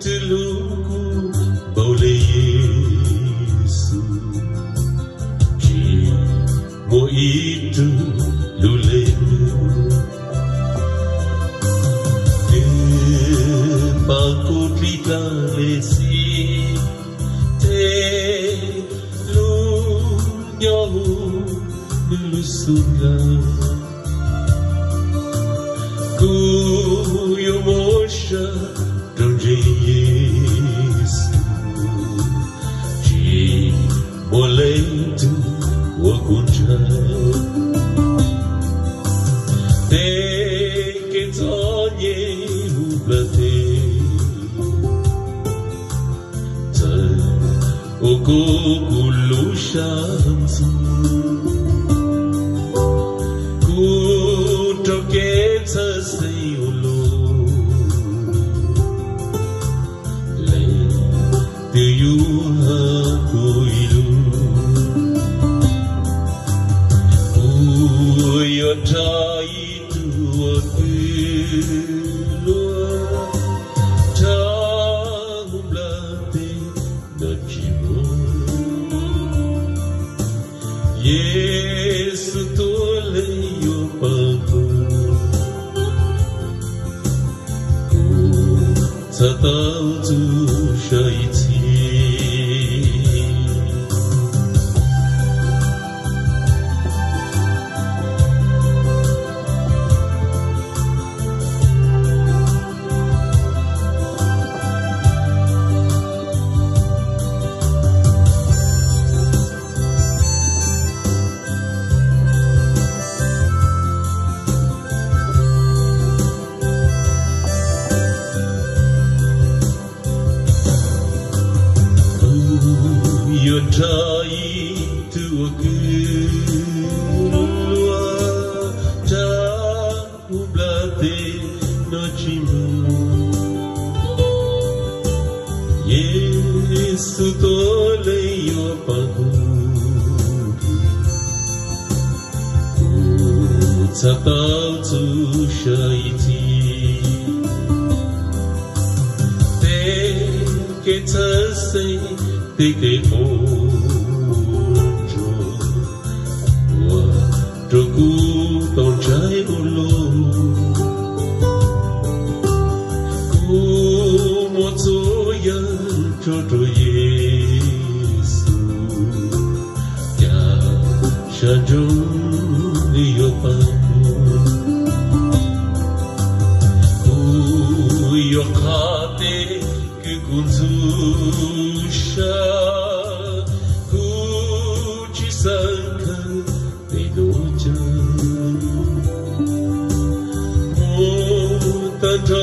Leituluku bole Yesu Ji mo itu lulenu Pakut lita lesi Te lunyahu lulusura Ku yomosha donje Yesu Ji moleitu wakunjai Te ketonye ublate Te oko kulushansu Kutoketa seyolo Le tuyuha kuilu Uyotai tuakilua Tahumlate nachimo Yesu tole yopago Satau tu shaiti Yotai tuakilua Tahublate nochimu Yesu tole yopagu Utsatau tu shaiti Te ketasei Te ponjo Wa troku tonchai ulo Kumotsoya choto Yesu Ya shanjong yopamu Uyokate Kukunzusha Kuchisaka Tenoja Mutanta